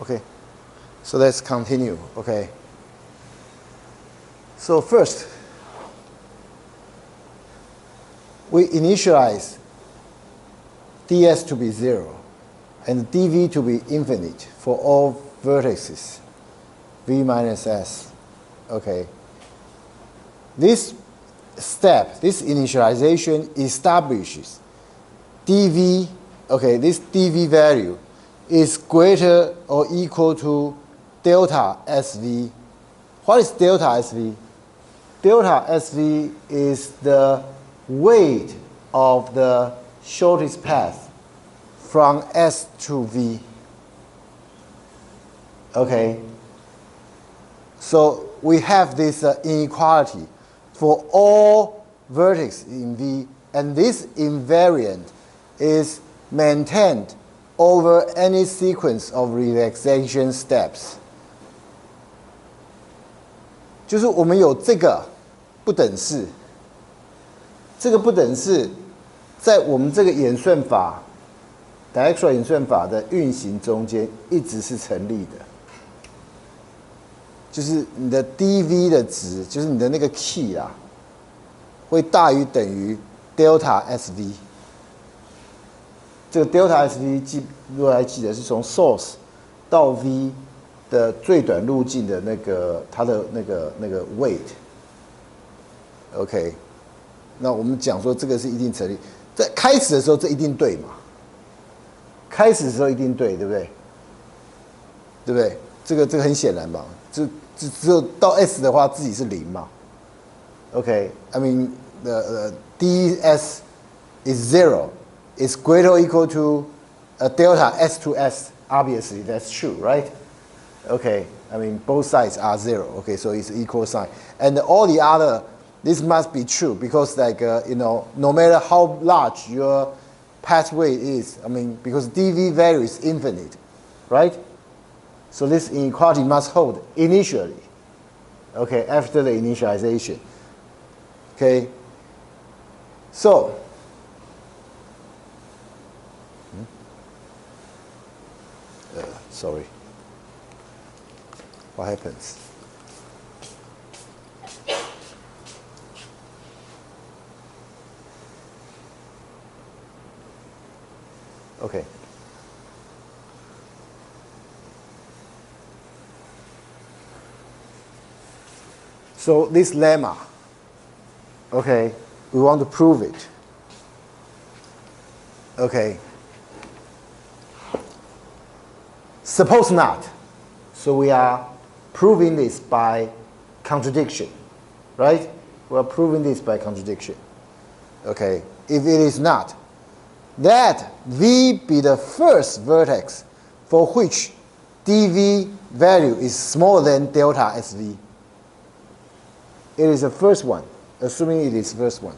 Okay, so let's continue. Okay, so first we initialize ds to be 0 and dv to be infinite for all vertices v minus s. Okay, this step, this initialization establishes dv, okay, this dv value is greater or equal to delta SV. What is delta SV? Delta SV is the weight of the shortest path from S to V. Okay, so we have this inequality for all vertices in V, and this invariant is maintained over any sequence of relaxation steps. 就是我们有这个不等式，这个不等式在我们这个演算法 diagonal 演算法的运行中间一直是成立的，就是你的 dv 的值，就是你的那个 key 啊，会大于等于 delta SV。这个 delta SV 如果还记得是从 source 到 v 的最短路径的那个它的那个 weight。OK， 那我们讲说这个是一定成立，在开始的时候这一定对嘛？开始的时候一定对，对不对？对不对？这个很显然嘛，只有到 s 的话自己是0嘛。OK，I mean ds is 0. Is greater or equal to delta S to S. Obviously, that's true, right? Okay, I mean, both sides are 0. Okay, so it's equal sign. And all the other, this must be true because, like, no matter how large your pathway is, I mean, because dv value is infinite, right? So this inequality must hold initially, okay, after the initialization. Okay, so sorry. What happens? Okay. So this lemma, okay, we want to prove it. Okay. Suppose not. So we are proving this by contradiction, right? We are proving this by contradiction. Okay. If it is not, that V be the first vertex for which dV value is smaller than delta SV. It is the first one, assuming it is the first one.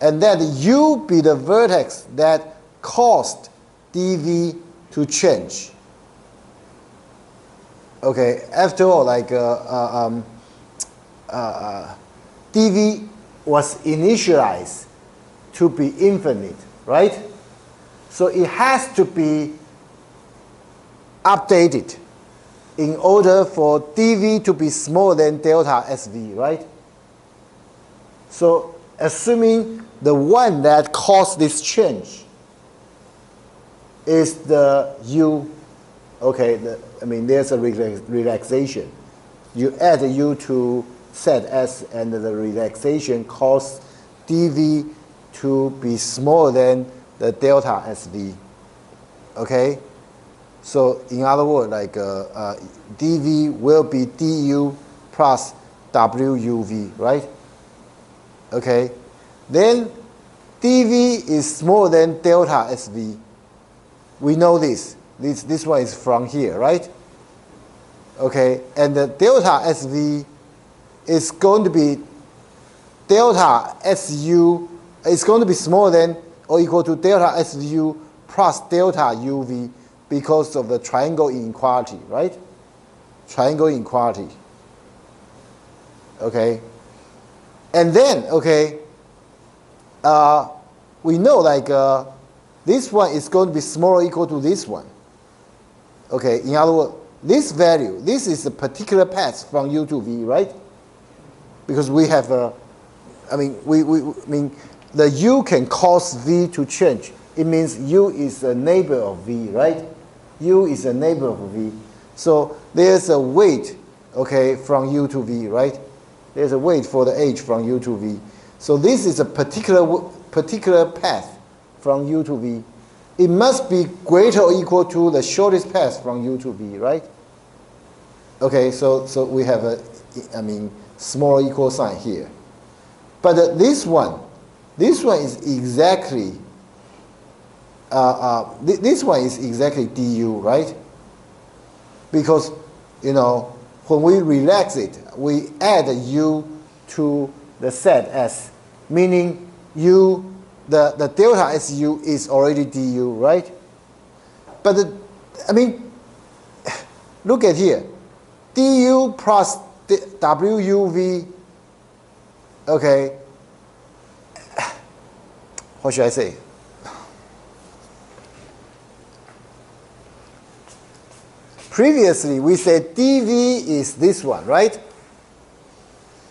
And that U be the vertex that caused dV to change. Okay, after all, like dv was initialized to be infinite, right? So it has to be updated in order for dv to be smaller than delta SV, right? So assuming the one that caused this change is the U. Okay, I mean, there's a relaxation. You add U to set S, and the relaxation causes dV to be smaller than the delta SV. Okay? So, in other words, like dV will be du plus WUV, right? Okay? Then dV is smaller than delta SV. We know this. This one is from here, right? Okay, and the delta SV is going to be delta SU is going to be smaller than or equal to delta SU plus delta UV because of the triangle inequality, right? Triangle inequality. Okay, and then okay, we know like this one is going to be smaller or equal to this one. Okay, in other words, this value, this is a particular path from U to V, right? Because we have a, I mean, I mean, the U can cause V to change. It means U is a neighbor of V, right? U is a neighbor of V. So there's a weight, okay, from U to V, right? There's a weight for the edge from U to V. So this is a particular path from U to V. It must be greater or equal to the shortest path from U to V, right? Okay, so we have a, I mean, small equal sign here. But this one is exactly, this one is exactly du, right? Because, you know, when we relax it, we add u to the set S, meaning u, the delta SU is already du, right? But, I mean, look at here. du plus WUV, okay, what should I say? Previously, we said dV is this one, right?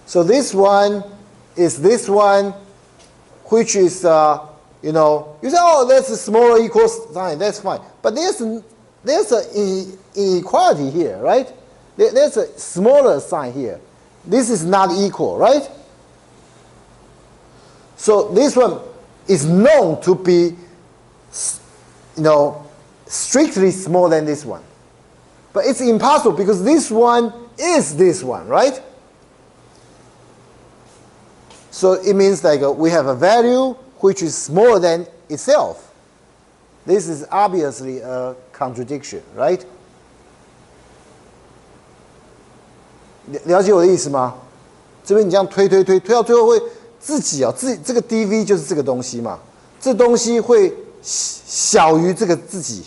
So this one is this one, which is, you know, you say, oh, that's a smaller equal sign, that's fine. But there's an inequality here, right? There's a smaller sign here. This is not equal, right? So this one is known to be, you know, strictly smaller than this one. But it's impossible because this one is this one, right? So it means like we have a value which is smaller than itself. This is obviously a contradiction, right? 了解我的意思吗？这边你这样推到最后会自己这个 dV 就是这个东西嘛，这东西会小于这个自己。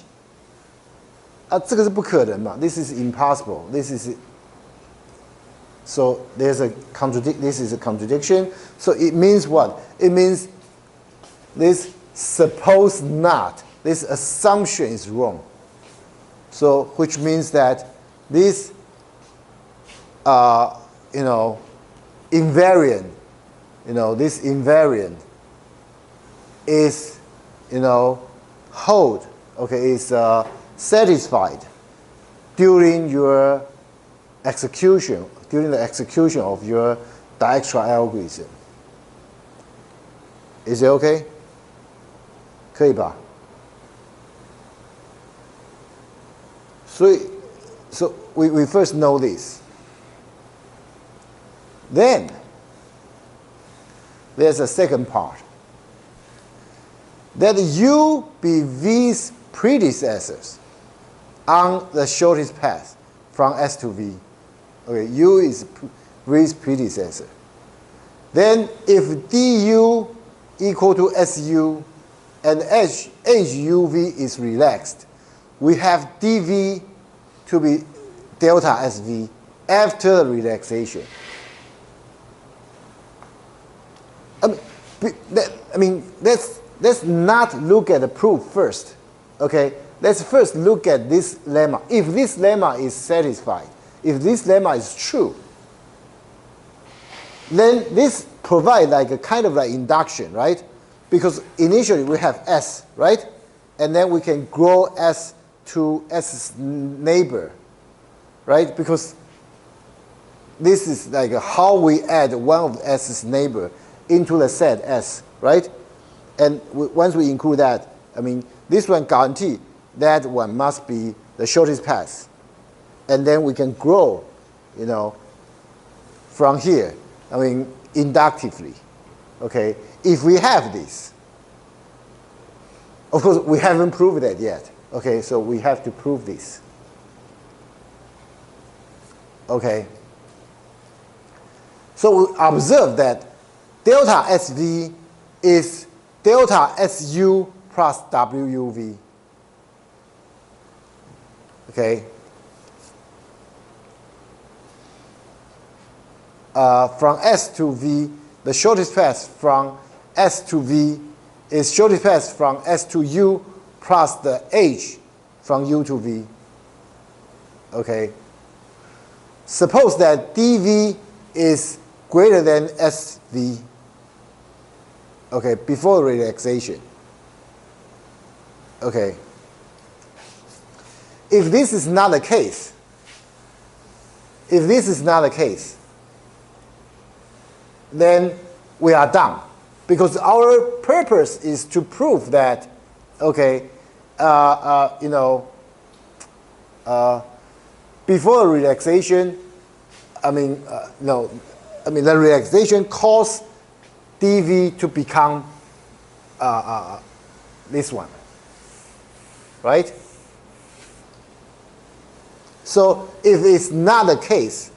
这个是不可能嘛 ？This is impossible. This is so there's a This is a contradiction. So it means what? It means this suppose not. This assumption is wrong. So which means that this you know, invariant, you know, this invariant is, you know, hold, okay, is satisfied during your execution, during the execution of your Dijkstra algorithm. Is it okay? 可以吧？所以 so we first know this. Then there's a second part. That U be V's predecessors on the shortest path from S to V. Okay, U is V's predecessor. Then if du equal to SU and edge UV is relaxed, we have dV to be delta SV after the relaxation. Let's not look at the proof first. Okay, let's first look at this lemma. If this lemma is satisfied, if this lemma is true, then this provides like a kind of like induction, right? Because initially we have S, right? And then we can grow S to S's neighbor, right? Because this is like how we add one of S's neighbor into the set S, right? And once we include that, I mean, this one guarantee that one must be the shortest path. And then we can grow, you know, from here, I mean, inductively, okay? If we have this. Of course, we haven't proved that yet, okay? So we have to prove this, okay? So we observe that delta SV is delta SU plus WUV. Okay. From S to V, the shortest path from S to V is shortest path from S to U plus the H from U to V. Okay. Suppose that dv is greater than sv. Okay, before relaxation. Okay. If this is not the case, then we are done, because our purpose is to prove that, okay, before relaxation, the relaxation caused dv to become this one, right? So if it's not the case,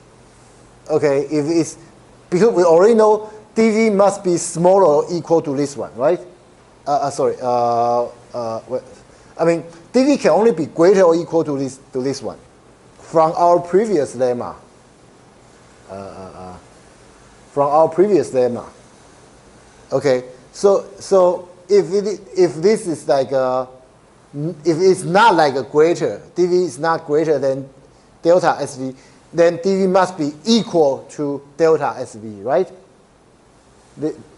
okay, if it's, because we already know dv must be smaller or equal to this one, right? Dv can only be greater or equal to this one from our previous lemma. Okay, so if this is like if it's not like a greater, dv is not greater than delta sv, then dv must be equal to delta sv, right?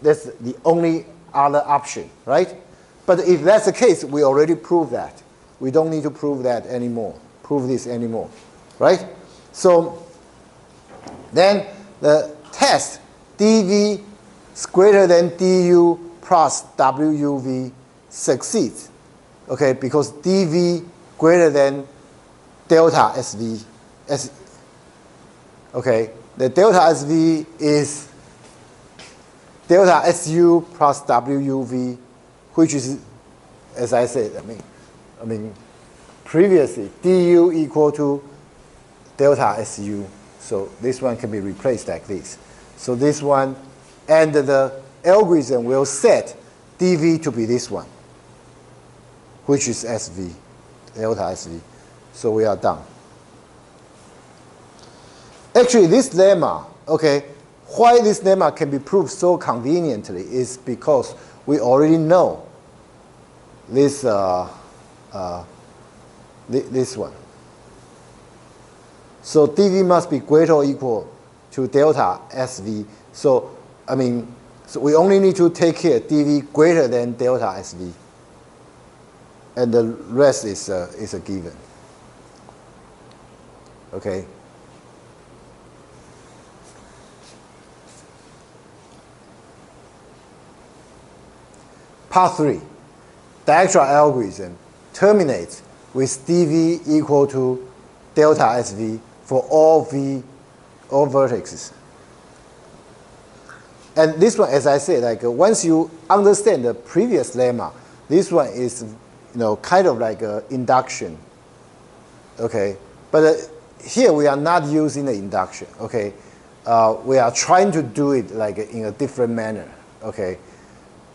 That's the only other option, right? But if that's the case, we already proved that. We don't need to prove this anymore, right? So then the test dv is greater than du plus wuv succeeds, okay, because dv greater than delta sv. Okay, the delta sv is delta su plus wuv, which is, as I said, previously du equal to delta su. So this one can be replaced like this. So this one, and the algorithm will set dv to be this one, which is sv, delta sv. So we are done. Actually, this lemma, okay, why this lemma can be proved so conveniently is because we already know this this one. So dv must be greater or equal to delta sv. So so we only need to take here dv greater than delta sv, and the rest is a given. Okay. Part 3, Dijkstra algorithm terminates with dv equal to delta sv for all vertices. And this one, as I said, once you understand the previous lemma, this one is kind of like an induction. Okay, but here we are not using the induction. Okay, we are trying to do it in a different manner. Okay.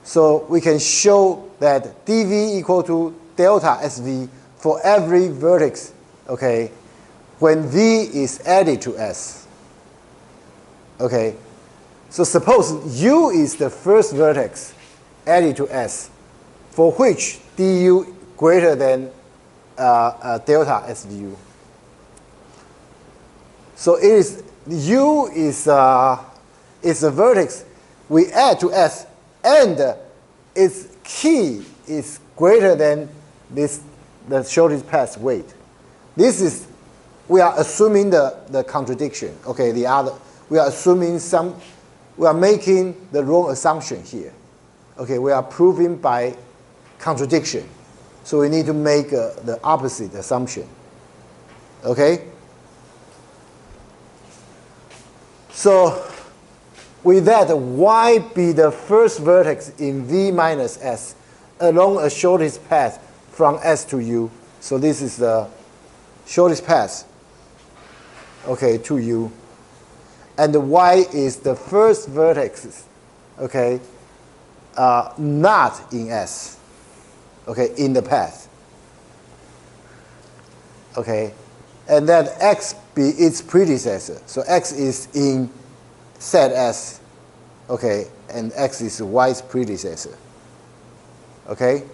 So we can show that dv equal to delta sv for every vertex, okay, when v is added to s. Okay, so suppose u is the first vertex added to s, for which du greater than delta svu. So it is, u is a vertex we add to s, and its key is greater than the shortest path weight. This is, we are assuming the contradiction. Okay, we are assuming we are making the wrong assumption here. Okay, we are proving by contradiction. So we need to make the opposite assumption. Okay? So with that, y be the first vertex in v minus s along a shortest path from s to u. So this is the shortest path, okay, to u. And the y is the first vertex, okay, not in s, okay, in the path. Okay, and then x be its predecessor. So x is in set S, okay, and x is y's predecessor. Okay?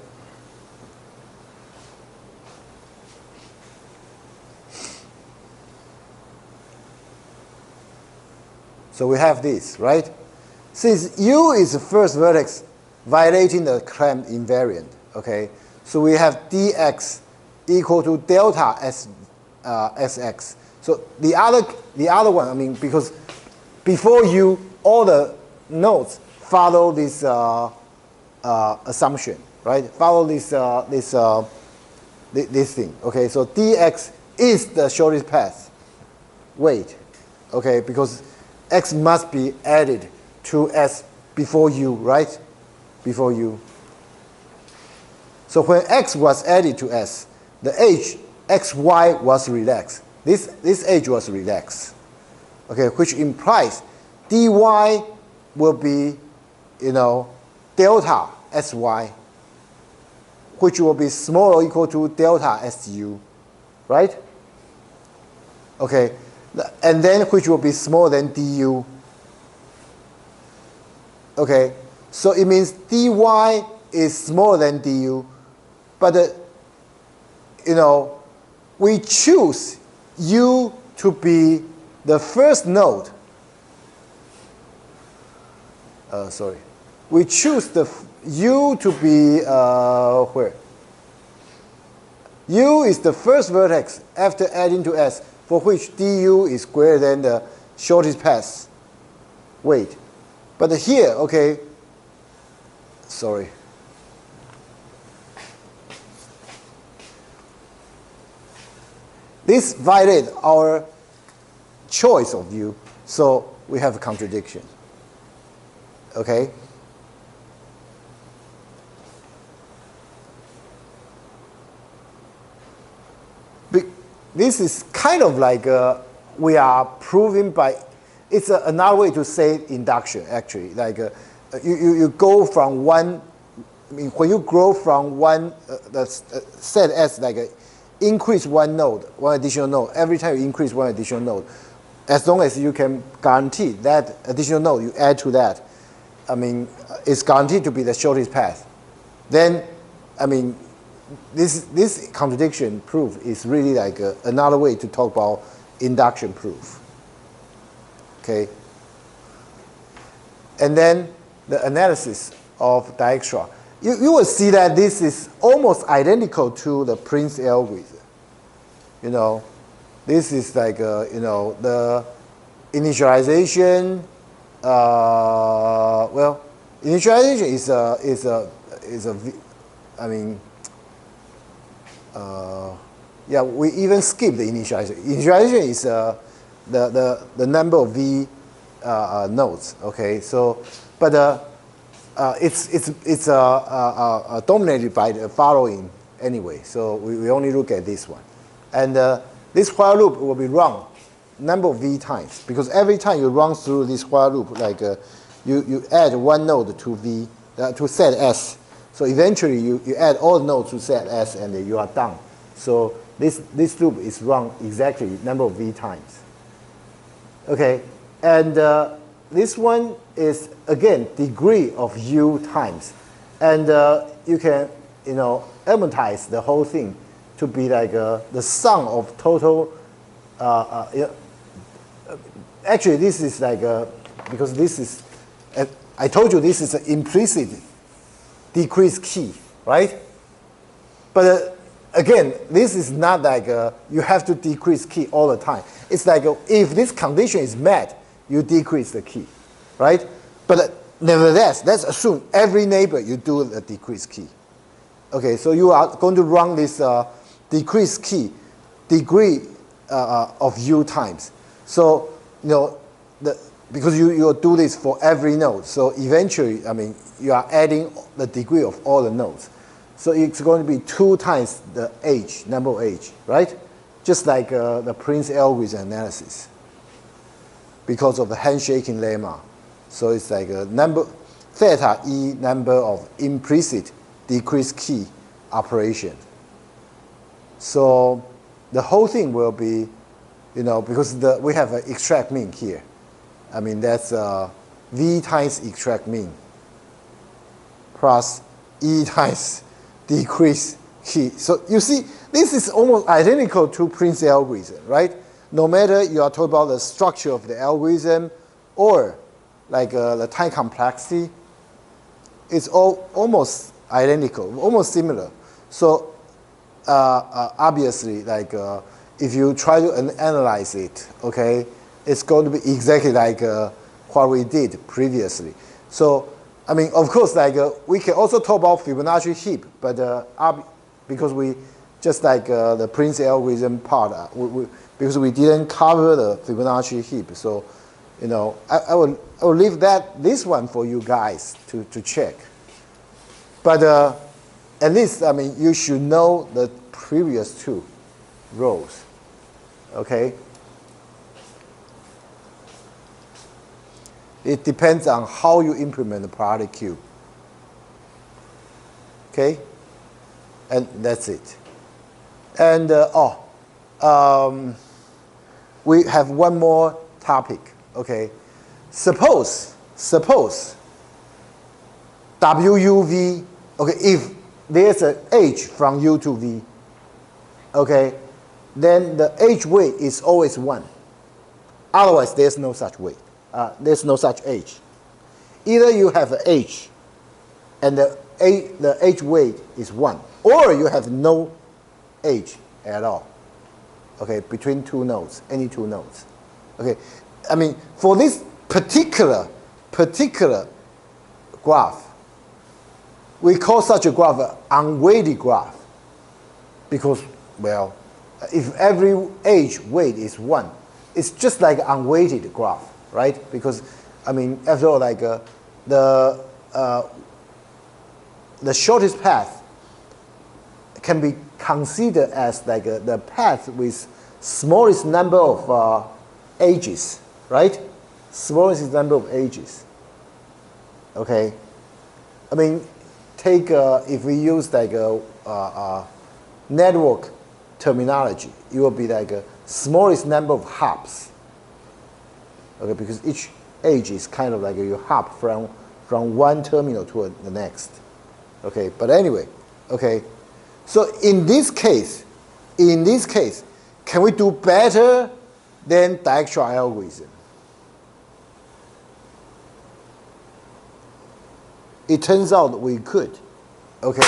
So we have this, right? Since U is the first vertex violating the claimed invariant, okay? So we have dx equal to delta s, sx. So the other one, I mean, because before U, all the nodes follow this assumption, right? Follow this thing, okay? So dx is the shortest path weight, okay? Because x must be added to s before U, right? Before U. So when x was added to s, the h xy was relaxed. This h was relaxed, okay? Which implies dy will be, delta sy, which will be smaller or equal to delta su, right? Okay, and then which will be smaller than du. Okay, so it means dy is smaller than du, but we choose u to be the first node. We choose the u to be where? U is the first vertex after adding to s, for which du is greater than the shortest path weight. But here, okay, sorry. This violates our choice of u, so we have a contradiction. Okay? This is kind of like we are proving by, it's another way to say induction, actually. Like you go from one, I mean, when you grow from one, set S, like increase one node, one additional node. Every time you increase one additional node, as long as you can guarantee that additional node you add to that, I mean, it's guaranteed to be the shortest path. Then, I mean, this contradiction proof is really like another way to talk about induction proof. Okay? And then the analysis of Dijkstra. You will see that this is almost identical to the Prince algorithm. This is like, the initialization. Well, initialization yeah, we even skip the initialization. Initialization is the number of v nodes. Okay, so but it's dominated by the following anyway. So we only look at this one, and this while loop will be run number of v times, because every time you run through this while loop, like you add one node to v to set s. So eventually you add all the nodes to set s, and you are done. So this loop is run exactly number of v times. Okay, and this one is again degree of u times, and you can amortize the whole thing to be like the sum of total. Actually, this is like because this is I told you this is an implicit decrease key, right? But again, this is not like you have to decrease key all the time. It's like if this condition is met, you decrease the key, right? But nevertheless, let's assume every neighbor you do a decrease key. Okay, so you are going to run this decrease key degree of u times. So because you do this for every node, so eventually, I mean, you are adding the degree of all the nodes. So it's going to be 2 times the h, number of h, right? Just like the Prince algorithm analysis, because of the handshaking lemma. So it's like a number, theta e number of implicit decrease key operation. So the whole thing will be, because we have an extract mean here. I mean, that's v times extract mean plus e times decrease key. So you see, this is almost identical to Prince algorithm, right? No matter you are talking about the structure of the algorithm or like the time complexity is almost identical, almost similar. So obviously, like if you try to analyze it, okay, it's going to be exactly like what we did previously. So I mean, of course, like we can also talk about Fibonacci heap, but because we just like the Prince algorithm part, because we didn't cover the Fibonacci heap, so you know, I will leave this one for you guys to check. But at least, I mean, you should know the previous two rows, okay? It depends on how you implement the priority queue, okay? And that's it. And we have one more topic, okay? Suppose WUV, okay, if there's an H from U to V, okay, then the H weight is always 1. Otherwise, there's no such weight. There's no such H. Either you have an H and the H weight is 1, or you have no H at all, okay, between two nodes, any two nodes. Okay, I mean, for this particular graph, we call such a graph an unweighted graph because, well, if every H weight is 1, it's just like an unweighted graph, right? Because, I mean, after all, like the shortest path can be considered as like the path with smallest number of edges, right? Smallest number of edges. Okay, I mean, take if we use like a network terminology, it will be like a smallest number of hops. Okay, because each edge is kind of like you hop from one terminal to the next. Okay, but anyway, okay. So in this case, can we do better than Dijkstra algorithm? It turns out we could. Okay.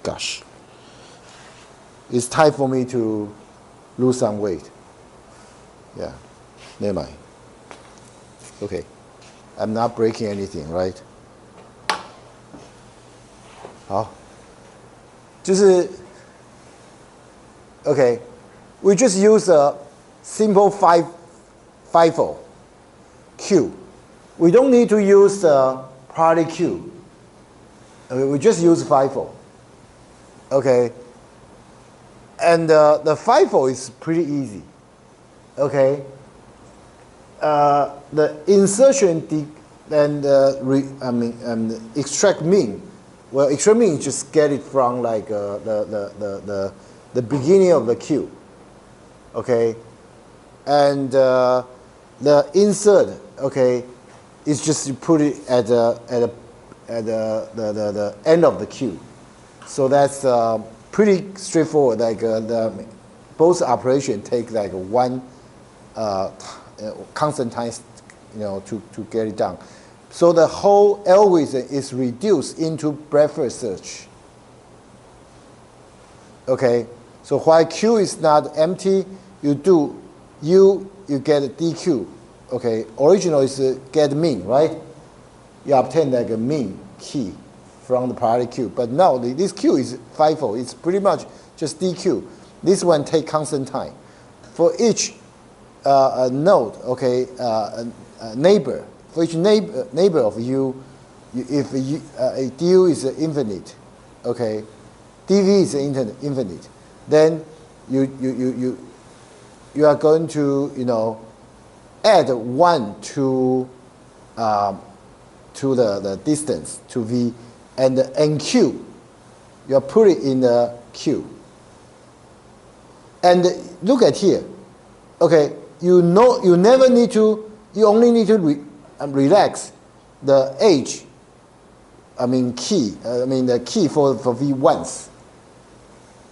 Gosh. It's time for me to lose some weight. Yeah. Never mind. Okay. I'm not breaking anything, right? 好。就是 okay, we just use a simple FIFO queue. We don't need to use the priority queue. Okay, we just use FIFO. Okay, and the FIFO is pretty easy. Okay, the insertion and extract mean. Well, extract mean is just get it from like the beginning of the queue, okay, and the insert, okay, is just you put it at the end of the queue. So that's pretty straightforward. Like both operations take like one constant time, you know, to get it done. So the whole algorithm is reduced into breadth-first search. Okay, so while Q is not empty, you get a DQ. Okay, original is get mean, right? You obtain like a mean key from the priority queue. But now this queue is FIFO. It's pretty much just DQ. This one take constant time. For each node, okay, neighbor. For each neighbor of U, if a DU is infinite, okay, DV is infinite, then you are going to, you know, add 1 to the distance to V, and the NQ, you put it in the Q. And look at here, okay, you only need to relax the H, the key for V once.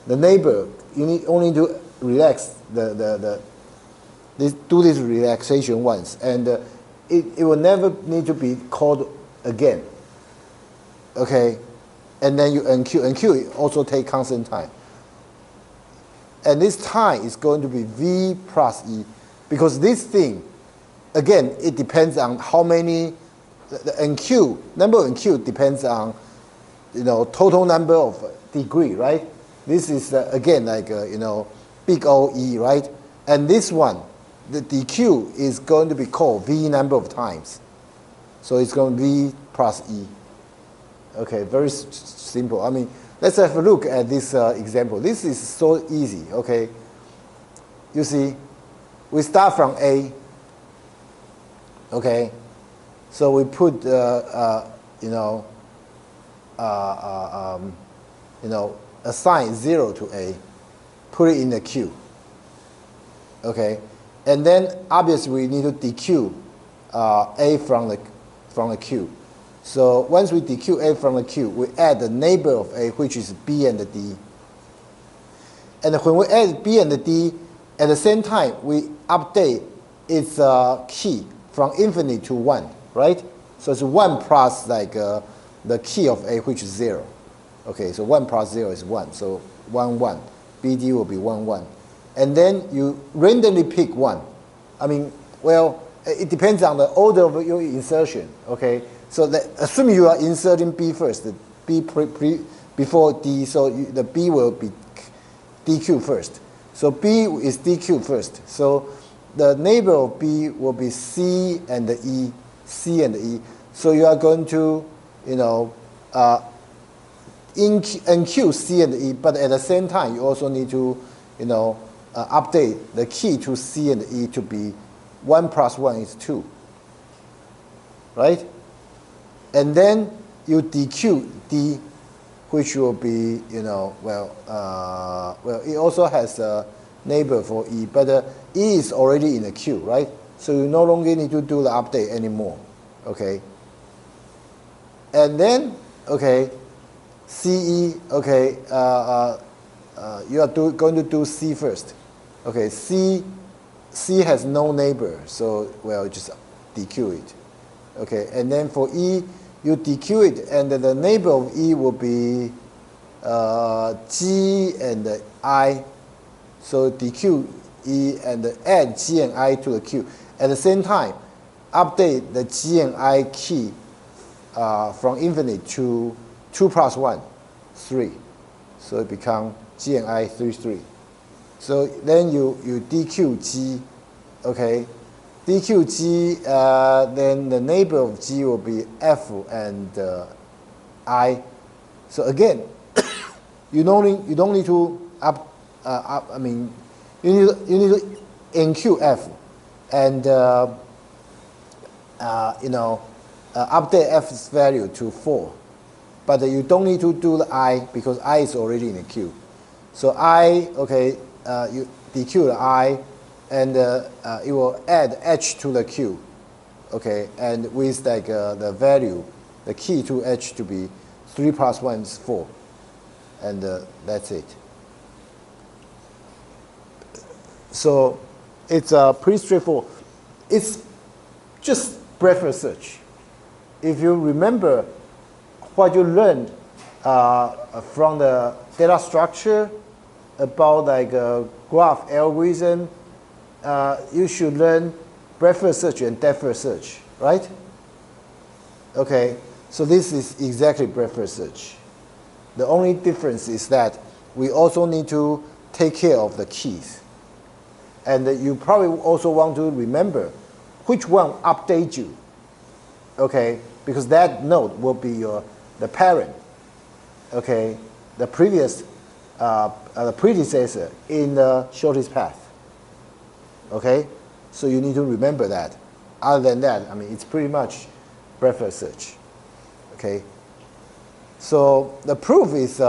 The neighbor, you only need to relax the do this relaxation once, and it will never need to be called again. Okay, and then you enqueue also take constant time. And this time is going to be V plus E, because this thing, again, it depends on how many, the enqueue, number of enqueue depends on, total number of degree, right? This is, again, like, big O E, right? And this one, the dequeue is going to be called V number of times. So it's going to be V plus E. Okay, very simple. I mean, let's have a look at this example. This is so easy, okay? You see, we start from A, okay? So we put, assign 0 to A, put it in the queue, okay? And then obviously we need to dequeue A from the queue. So once we dequeue A from the queue, we add the neighbor of A, which is B and the D. And when we add B and the D, at the same time, we update its key from infinite to 1, right? So it's 1 plus like the key of A, which is 0. Okay, so 1 plus 0 is 1, so 1, 1. BD will be 1, 1. And then you randomly pick 1. I mean, well, it depends on the order of your insertion, okay? So assuming you are inserting B first, the B before D, so the B will be DQ first. So B is DQ first. So the neighbor of B will be C and the E, C and the E. So you are going to, enqueue C and E, but at the same time, you also need to, update the key to C and E to be 1 plus 1 is 2, right? And then you dequeue D, which will be, it also has a neighbor for E, but E is already in the queue, right? So you no longer need to do the update anymore, okay? And then, okay, CE, okay, you are going to do C first. Okay, C has no neighbor, so, just dequeue it. Okay, and then for E, you dequeue it, and the neighbor of E will be G and I. So dequeue E and add G and I to the queue. At the same time, update the G and I key from infinite to 2 plus 1, 3. So it becomes G and I 3, 3. So then you dequeue G, okay? DQ G, then the neighbor of G will be F and I. So again, you don't need to you need to enqueue F and update F's value to 4, but you don't need to do the I because I is already in the queue. So I, okay, you dequeue the I. And it will add H to the queue, okay, and with like the value, the key to H to be 3 plus 1 is 4, and that's it. So it's pretty straightforward. It's just breadth first search. If you remember what you learned from the data structure about like graph algorithm, you should learn breadth first search and depth first search, right? Okay, so this is exactly breadth first search. The only difference is that we also need to take care of the keys. And you probably also want to remember which one updates you, okay? Because that node will be the parent, okay? The previous, the predecessor in the shortest path. Okay, so you need to remember that. Other than that, I mean, it's pretty much breadth first search. Okay, so the proof is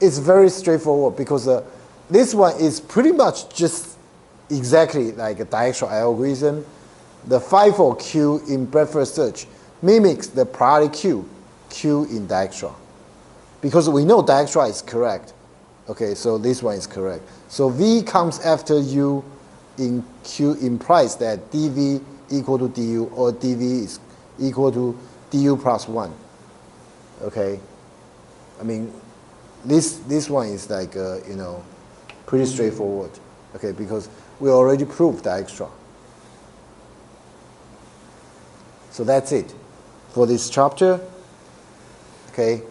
it's very straightforward because this one is pretty much just exactly like a Dijkstra algorithm. The FIFO queue in breadth first search mimics the priority queue in Dijkstra because we know Dijkstra is correct. Okay, so this one is correct. So V comes after U in Q implies that dV equal to du or dV is equal to du plus 1. Okay, I mean, this one is like, you know, pretty straightforward. Okay, because we already proved the extra. So that's it for this chapter. Okay.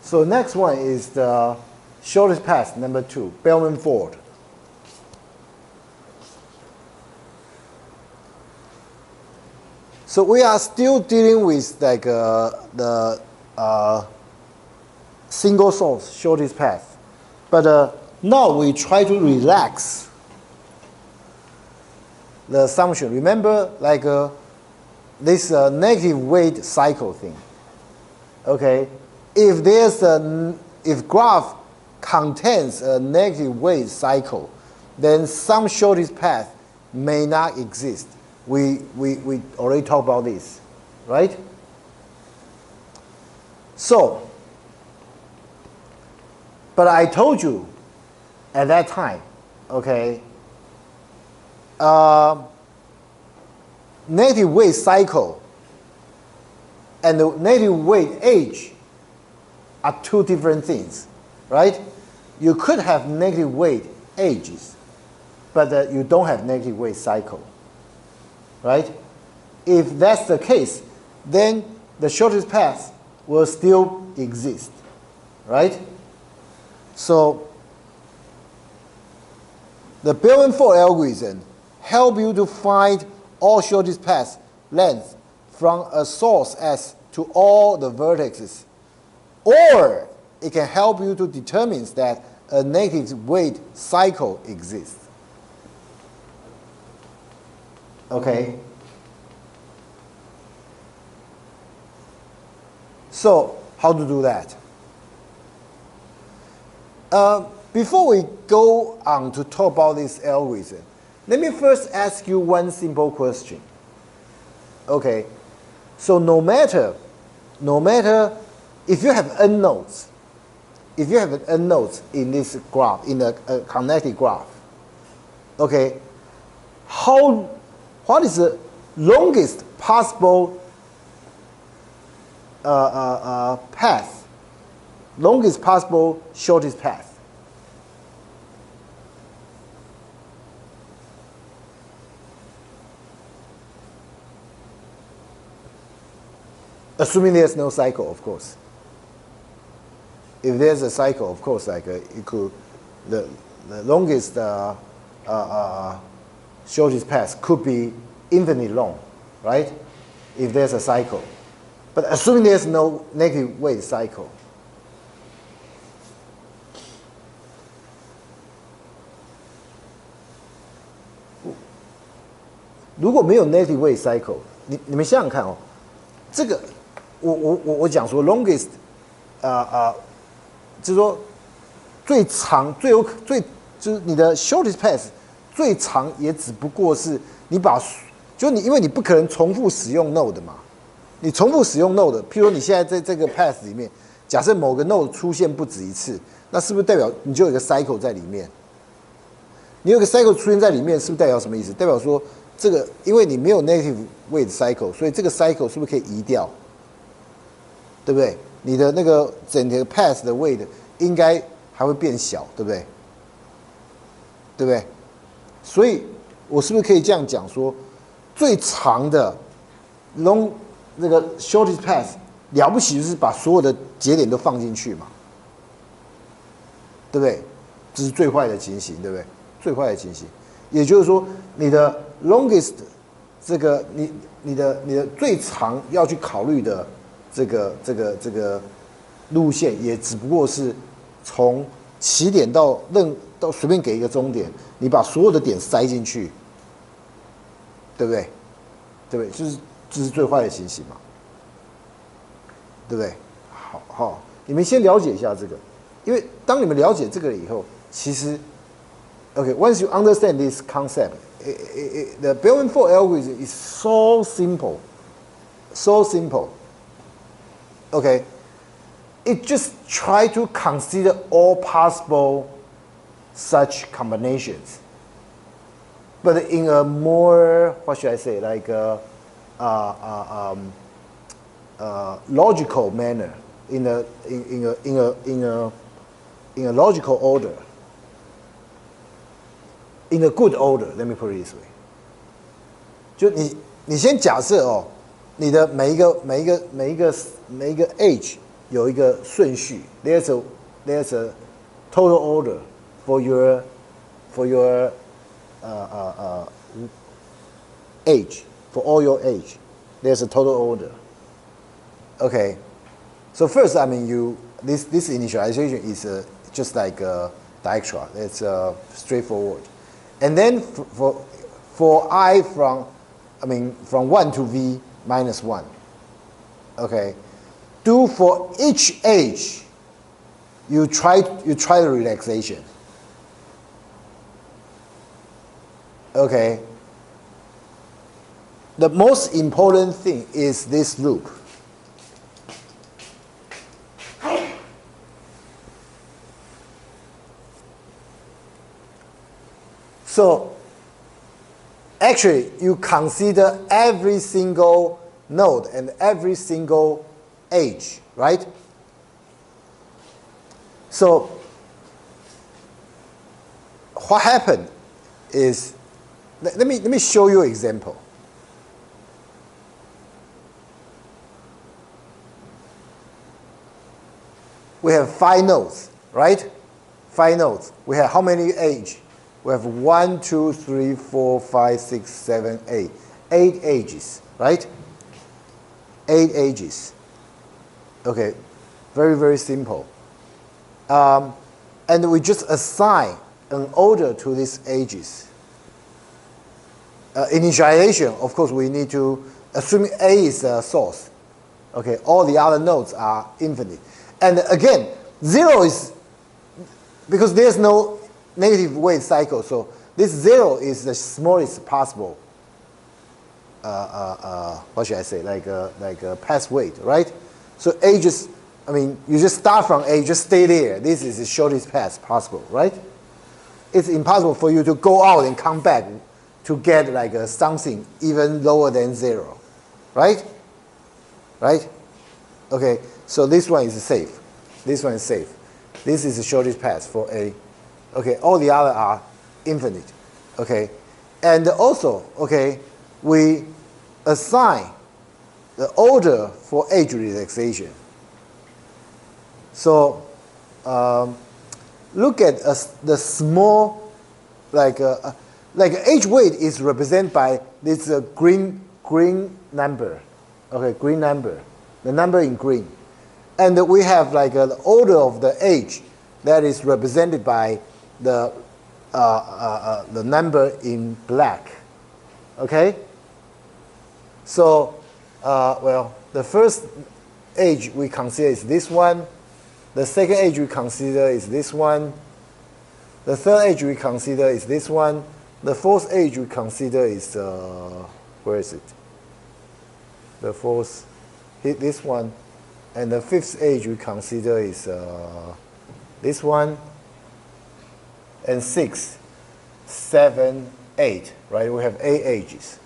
So next one is the shortest path, number 2, Bellman-Ford. So we are still dealing with like the single source shortest path, but now we try to relax the assumption. Remember, like this negative weight cycle thing. Okay. If graph contains a negative weight cycle, then some shortest path may not exist. We already talked about this, right? So, but I told you at that time, okay, negative weight cycle and the negative weight age are two different things, right? You could have negative weight ages, but you don't have negative weight cycle, right? If that's the case, then the shortest path will still exist, right? So the Bellman-Ford algorithm helps you to find all shortest path length from a source S to all the vertices. Or it can help you to determine that a negative weight cycle exists. Okay? So, how to do that? Before we go on to talk about this algorithm, let me first ask you one simple question. Okay? So no matter if you have n nodes, in this graph, in a connected graph, okay, what is the longest possible path, longest possible shortest path? Assuming there's no cycle, of course. If there's a cycle, of course, like it could, the longest shortest path could be infinitely long, right? If there's a cycle. But assuming there's no negative weight cycle.如果没有 negative weight cycle， 你们想想看哦，这个我讲说 longest 就是说最长就是你的 shortest path 最长也只不过是你把因为你不可能重复使用 node 嘛，你重复使用 node， 譬如说你现在在这个 path 里面，假设某个 node 出现不止一次，那是不是代表你就有一个 cycle 在里面？你有个 cycle 出现在里面，是不是代表什么意思？代表说这个因为你没有 negative weight cycle， 所以这个 cycle 是不是可以移掉？对不对？你的那个整个 path 的 weight 应该还会变小，对不对？对不对？所以我是不是可以这样讲说，最长的 那个 shortest path 了不起就是把所有的节点都放进去嘛，对不对？这是最坏的情形，对不对？最坏的情形，也就是说，你的 longest 这个你的最长要去考虑的这个路线，也只不过是从起点到随便给一个终点，你把所有的点塞进去，对不对？对不对？就是这是最坏的情形嘛，对不对？好，你们先了解一下这个，因为当你们了解这个以后，其实 ，once you understand this concept, the Bellman-Ford algorithm is so simple, so simple. Okay, it just try to consider all possible such combinations, but in a more, what should I say, like logical manner, in a logical order, in a good order. Let me put it this way. 就你先假设哦，你的每一个 age 有一个顺序。There's a total order for your age, for all your age. There's a total order. Okay. So first, I mean, this initialization is just like Dijkstra. It's straightforward. And then for I from 1 to v minus 1. Okay. Do for each age, you try the relaxation. Okay. The most important thing is this loop. So actually, you consider every single node and every single age, right? So what happened is, let me show you an example. We have 5 nodes, right? 5 nodes. We have how many age? We have 1, 2, 3, 4, 5, 6, 7, 8. 8 ages, right? 8 ages. Okay, very, very simple. And we just assign an order to these ages. Initialization, of course, we need to assume A is a source. Okay, all the other nodes are infinite. And again, 0 is, because there's no negative weight cycle, so this 0 is the smallest possible, what should I say, like a path weight, right? So A just, you just start from A, just stay there. This is the shortest path possible, right? It's impossible for you to go out and come back to get like something even lower than 0, right? Right? Okay, so this one is safe. This one is safe. This is the shortest path for A. Okay, all the other are infinite. Okay, and also, okay, we assign the order for age relaxation. So look at the small, like age weight is represented by this green number. Okay, green number, the number in green, and we have like the order of the age that is represented by the number in black. Okay. So the first age we consider is this one. The second age we consider is this one. The third age we consider is this one. The fourth age we consider is where is it? The fourth, hit this one, and the fifth age we consider is this one. And 6, 7, 8, right? We have 8 ages,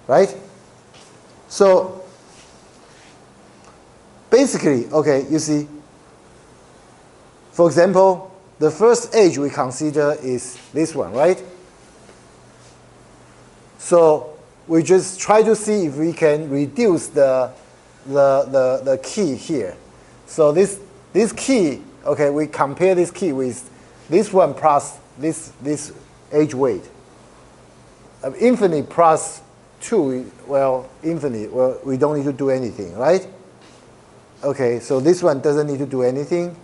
right? So basically, okay, you see, for example, the first edge we consider is this one, right? So we just try to see if we can reduce the key here. So this key, okay, we compare this key with this one plus this edge weight. Infinite plus 2, well, infinite, well, we don't need to do anything, right? Okay, so this one doesn't need to do anything.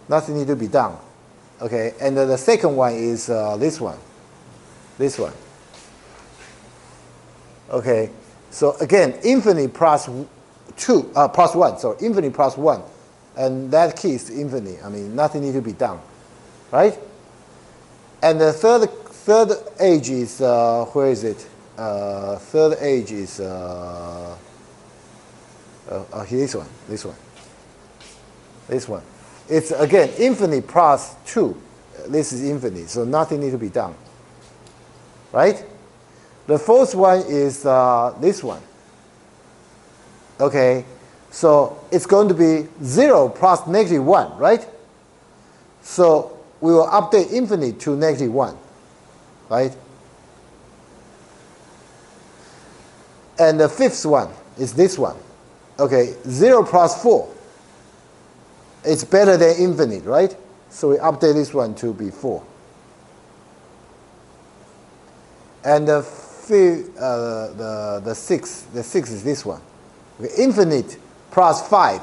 Nothing need to be done. Okay, and the second one is this one. This one. Okay, so again, infinite plus 2, plus 1, sorry, infinite plus 1. And that key is infinite. I mean, nothing need to be done, right? And the third edge is, where is it? Third edge is, this one. This one. It's, again, infinite plus 2. This is infinite, so nothing need to be done, right? The fourth one is this one. Okay, so it's going to be 0 plus negative 1, right? So we will update infinite to negative 1, right? And the fifth one is this one. Okay, 0 plus 4. It's better than infinite, right? So we update this one to be 4. And the sixth is this one. Okay, infinite plus 5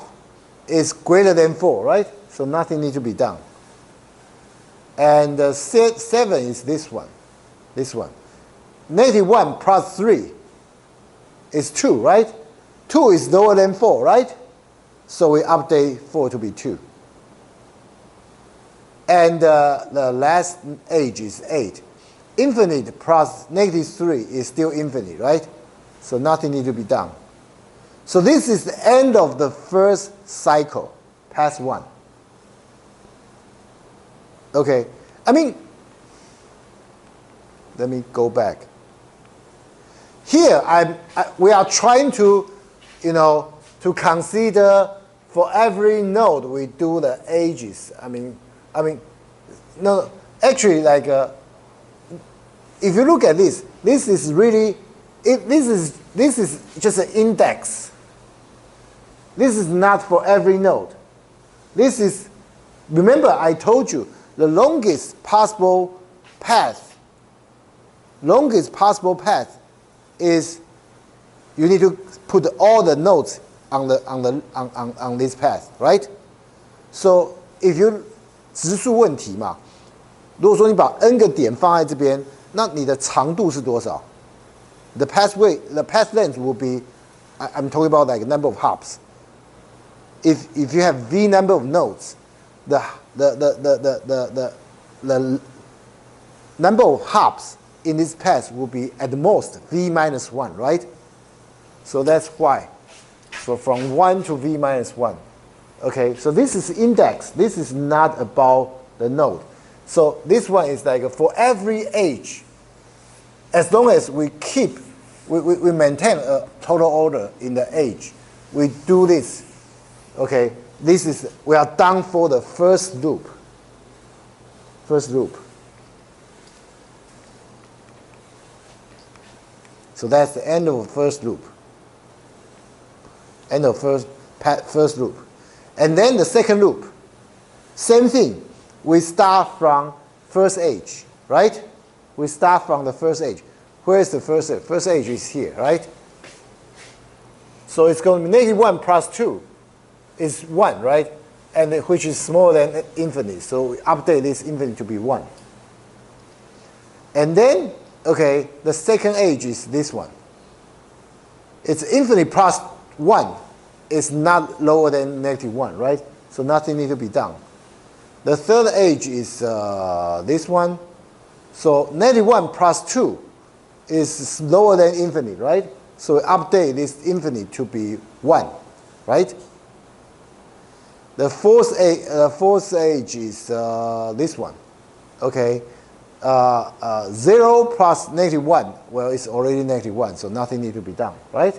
is greater than 4, right? So nothing needs to be done. And the 7 is this one. This one. Negative 1 plus 3 is 2, right? 2 is lower than 4, right? So we update 4 to be 2. And the last edge is 8. Infinite plus negative 3 is still infinite, right? So nothing needs to be done. So this is the end of the first cycle, pass 1. Okay, I mean, let me go back. Here, we are trying to, to consider for every node we do the edges. I mean, no, actually, like, if you look at this, this is really, this is just an index. This is not for every node. This is, remember I told you, the longest possible path is you need to put all the nodes on this path, right? So if you 质数问题嘛，如果说你把 n 个点放在这边，那你的长度是多少 ？The path length will be, I'm talking about like number of hops. If you have v number of nodes, the number of hops in this path will be at most v minus 1, right? So that's why. So from 1 to v minus 1. Okay, so this is index. This is not about the node. So this one is like for every edge, as long as we maintain a total order in the edge, we do this. Okay, we are done for the first loop. So that's the end of the first loop. End of first loop. And then the second loop. Same thing. We start from first edge, right? We start from the first edge. Where is the first edge? First edge is here, right? So it's going to be negative 1 plus 2 is 1, right? And which is smaller than infinite. So we update this infinite to be 1. And then, okay, the second edge is this one. It's infinite plus 1. It's not lower than negative 1, right? So nothing needs to be done. The third edge is this one. So negative 1 plus 2 is lower than infinite, right? So we update this infinite to be 1, right? The fourth edge is this one. Okay. 0 plus negative 1. Well, it's already negative 1, so nothing needs to be done, right?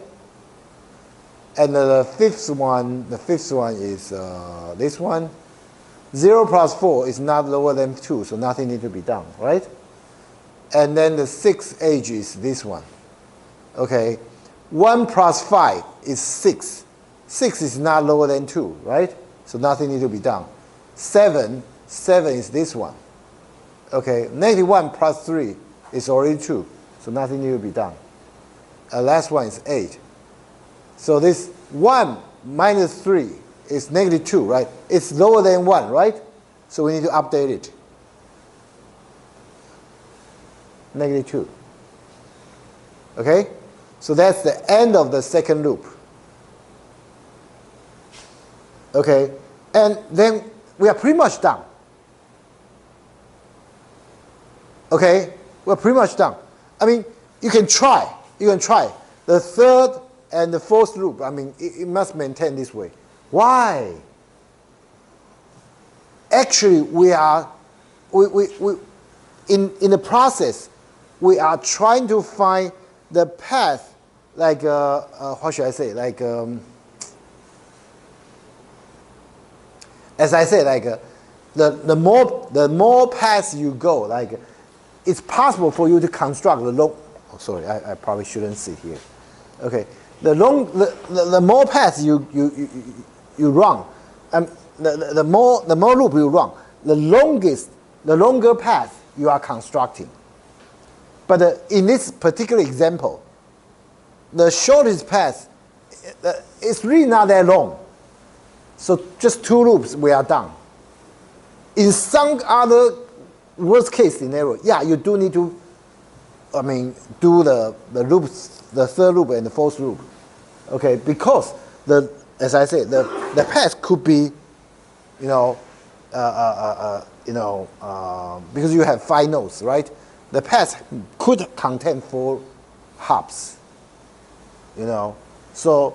And the fifth one is this one. 0 plus 4 is not lower than 2, so nothing needs to be done, right? And then the sixth edge is this one. Okay, 1 plus 5 is 6. 6 is not lower than 2, right? So nothing needs to be done. 7 is this one. Okay, -1 plus 3 is already 2, so nothing needs to be done. Last one is 8. So this 1 minus 3 is -2, right? It's lower than 1, right? So we need to update it. -2. Okay? So that's the end of the second loop. Okay? And then we are pretty much done. Okay? We're pretty much done. I mean, you can try. You can try. The third and the fourth loop, I mean, it must maintain this way. Why? Actually, in the process, we are trying to find the path, like, how should I say, like, as I said, like, the more paths you go, like, it's possible for you to construct the long, oh, sorry, I probably shouldn't sit here. Okay, the more paths you run, the more loop you run, the longer path you are constructing. But in this particular example, the shortest path is really not that long. So just 2 loops, we are done. In some other worst case scenario, yeah, you do need to, I mean, do the loops, the third loop and the fourth loop. Okay, because as I said, the path could be, because you have 5 nodes, right? The path could contain 4 hops. So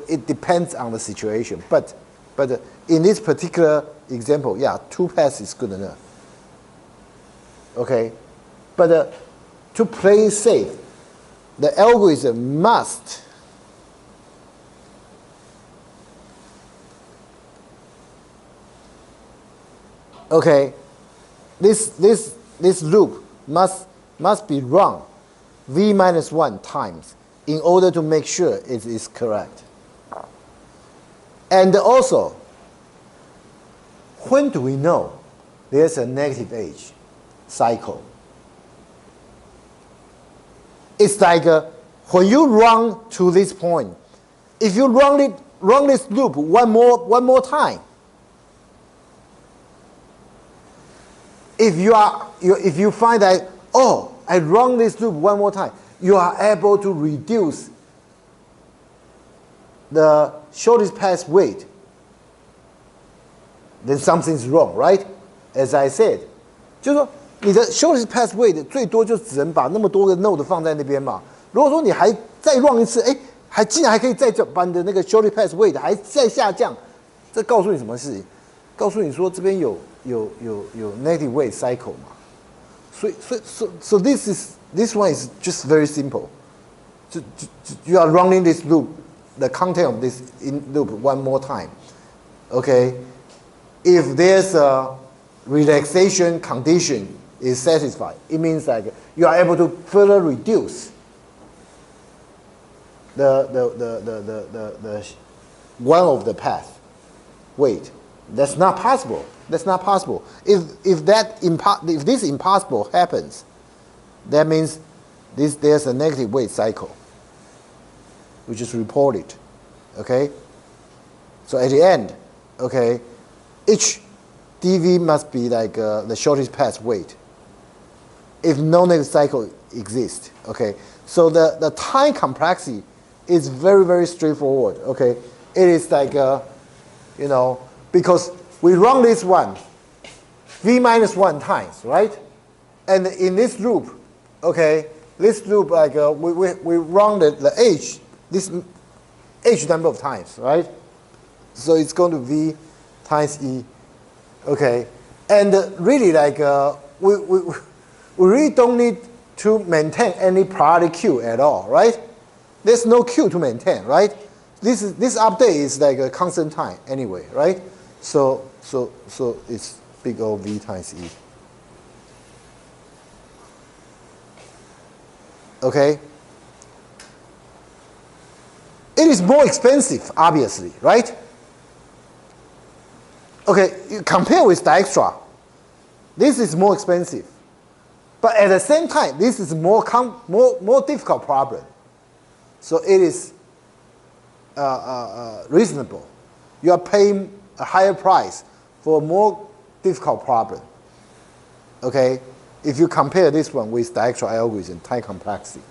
it depends on the situation. But in this particular example, yeah, 2 paths is good enough. Okay, but to play safe, the algorithm must this loop must be run v minus 1 times in order to make sure it is correct. And also, when do we know there's a negative edge cycle? It's like when you run to this point, if you run this loop one more time, if you find that, oh, I run this loop one more time, you are able to reduce the shortest path weight, then something's wrong, right? As I said, 就是说你的 shortest path weight 最多就只能把那么多个 node 放在那边嘛。如果说你还再 run 一次，竟然还可以再把你的那个 shortest path weight 还再下降，这告诉你什么事情？告诉你说这边有 negative weight cycle 嘛。So this one is just very simple. You are running this loop, the content of this loop one more time. Okay, if there's a relaxation condition is satisfied, it means like you are able to further reduce the one of the path weight. That's not possible. That's not possible. If this impossible happens, that means there's a negative weight cycle, which is reported. Okay. So at the end, okay, each dv must be like the shortest path weight. If no negative cycle exists, okay. So the time complexity is very, very straightforward. Okay, it is like because we run this one v minus 1 times, right? And in this loop, okay, this loop like we run the h, this h number of times, right? So it's going to v times e, okay. And really like we really don't need to maintain any priority queue at all, right? There's no queue to maintain, right? this update is like a constant time anyway, right? So it's big O V times E. Okay. It is more expensive, obviously, right? Okay, you compare with Dijkstra. This is more expensive. But at the same time, this is more difficult problem. So it is reasonable. You are paying a higher price for a more difficult problem. Okay, if you compare this one with Dijkstra algorithm, time complexity.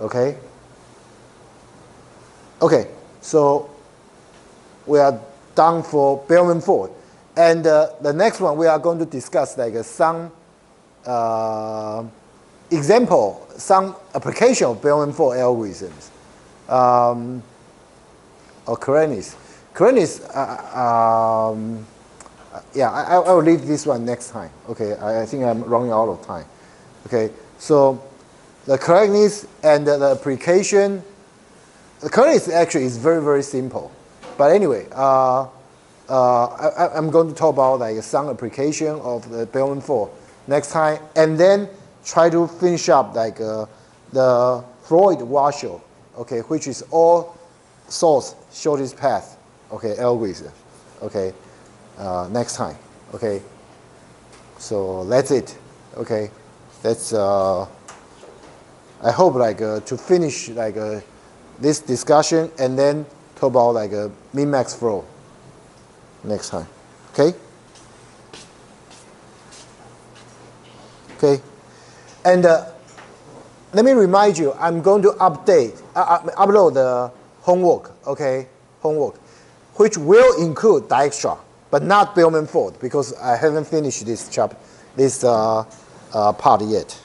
Okay. Okay, so we are done for Bellman-Ford. And the next one we are going to discuss like some example, some application of Bellman-Ford algorithms. Or Karanis. Karanis, yeah, I will leave this one next time. Okay, I think I'm running out of time. Okay, so the Karanis and the application. The Karanis actually is very, very simple. But anyway, I'm going to talk about like some application of the Bellman-Ford next time, and then try to finish up like the Floyd-Warshall, okay, which is all source shortest path, okay, algorithm, okay, next time, okay. So that's it, okay. That's I hope like to finish like this discussion and then talk about like a min-max flow next time, okay? Okay, and let me remind you, I'm going to upload the homework, okay? Homework, which will include Dijkstra, but not Bellman-Ford because I haven't finished this part yet.